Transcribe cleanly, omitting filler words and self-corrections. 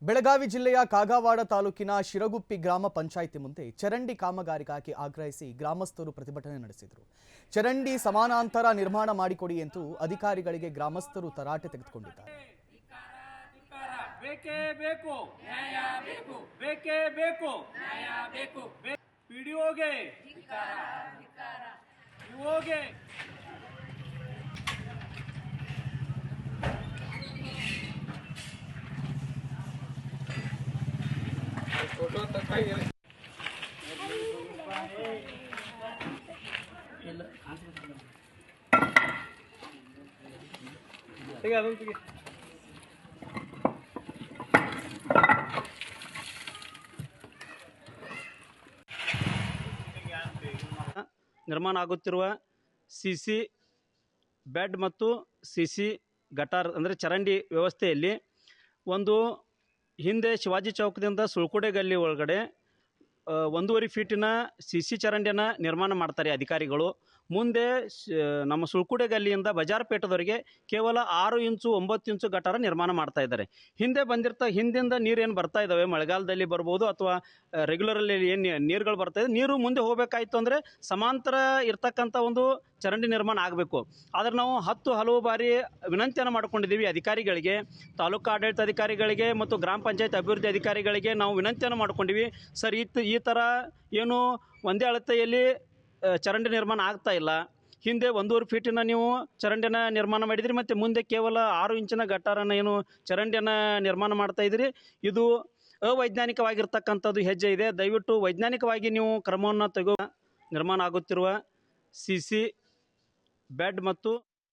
ಬೆಳಗಾವಿ ಜಿಲ್ಲೆಯ ಕಾಗವಾಡ ತಾಲೂಕಿನ ಶಿರಗುಪ್ಪಿ ಗ್ರಾಮ ಪಂಚಾಯಿತಿ ಮುಂದೆ ಚರಂಡಿ ಕಾಮಗಾರಿಗಾಗಿ ಆಗ್ರಹಿಸಿ ಗ್ರಾಮಸ್ಥರು ಪ್ರತಿಭಟನೆ ನಡೆಸಿದರು. ಚರಂಡಿ ಸಮಾನಾಂತರ ನಿರ್ಮಾಣ ಮಾಡಿಕೊಡಿ ಎಂದು ಅಧಿಕಾರಿಗಳಿಗೆ ಗ್ರಾಮಸ್ಥರು ತರಾಟೆ ತೆಗೆದುಕೊಂಡಿದ್ದಾರೆ. ನಿರ್ಮಾಣ ಆಗುತ್ತಿರುವ ಸಿಸಿ ಬೆಡ್ ಮತ್ತು ಸಿಸಿ ಗಟಾರ್ ಅಂದರೆ ಚರಂಡಿ ವ್ಯವಸ್ಥೆಯಲ್ಲಿ ಒಂದು ಹಿಂದೆ ಶಿವಾಜಿ ಚೌಕದಿಂದ ಸುಳ್ಕುಡೆ ಗಲ್ಲಿ ಒಳಗಡೆ 1.5 ಫೀಟಿನ ಸಿಸಿ ಚರಂಡಿಯನ್ನು ನಿರ್ಮಾಣ ಮಾಡ್ತಾರೆ ಅಧಿಕಾರಿಗಳು. ಮುಂದೆ ನಮ್ಮ ಸುಳ್ಕುಡೆ ಗಲ್ಲಿಯಿಂದ ಬಜಾರ್ ಪೇಟದವರೆಗೆ ಕೇವಲ 6 ಇಂಚು 9 ಇಂಚು ಗಟಾರ ನಿರ್ಮಾಣ ಮಾಡ್ತಾ ಇದ್ದಾರೆ. ಹಿಂದಿಂದ ನೀರೇನು ಬರ್ತಾ ಇದ್ದಾವೆ, ಮಳೆಗಾಲದಲ್ಲಿ ಬರ್ಬೋದು ಅಥವಾ ರೆಗ್ಯುಲರಲ್ಲಿ ಏನು ನೀರುಗಳು ಬರ್ತಾ ಇದೆ, ನೀರು ಮುಂದೆ ಹೋಗಬೇಕಾಯ್ತು ಅಂದರೆ ಸಮಾಂತರ ಇರ್ತಕ್ಕಂಥ ಒಂದು ಚರಂಡಿ ನಿರ್ಮಾಣ ಆಗಬೇಕು. ಆದರೆ ನಾವು ಹಲವು ಬಾರಿ ವಿನಂತಿಯನ್ನು ಮಾಡ್ಕೊಂಡಿದ್ದೀವಿ ಅಧಿಕಾರಿಗಳಿಗೆ, ತಾಲೂಕು ಆಡಳಿತ ಅಧಿಕಾರಿಗಳಿಗೆ ಮತ್ತು ಗ್ರಾಮ ಪಂಚಾಯತ್ ಅಭಿವೃದ್ಧಿ ಅಧಿಕಾರಿಗಳಿಗೆ ನಾವು ವಿನಂತಿಯನ್ನು ಮಾಡ್ಕೊಂಡಿವಿ. ಸರ್, ಈ ಥರ ಏನು ಒಂದೇ ಅಳತೆಯಲ್ಲಿ ಚರಂಡಿ ನಿರ್ಮಾಣ ಆಗ್ತಾ ಇಲ್ಲ. ಹಿಂದೆ 1.5 ಫೀಟಿನ ನೀವು ಚರಂಡಿಯನ್ನು ನಿರ್ಮಾಣ ಮಾಡಿದಿರಿ, ಮತ್ತು ಮುಂದೆ ಕೇವಲ 6 ಇಂಚಿನ ಗಟಾರನ್ನು ಏನು ಚರಂಡಿಯನ್ನು ನಿರ್ಮಾಣ ಮಾಡ್ತಾ ಇದ್ದೀರಿ. ಇದು ಅವೈಜ್ಞಾನಿಕವಾಗಿರ್ತಕ್ಕಂಥದ್ದು ಹೆಜ್ಜೆ ಇದೆ. ದಯವಿಟ್ಟು ವೈಜ್ಞಾನಿಕವಾಗಿ ನೀವು ಕ್ರಮವನ್ನು ನಿರ್ಮಾಣ ಆಗುತ್ತಿರುವ ಸಿಸಿ ಬೆಡ್ ಮತ್ತು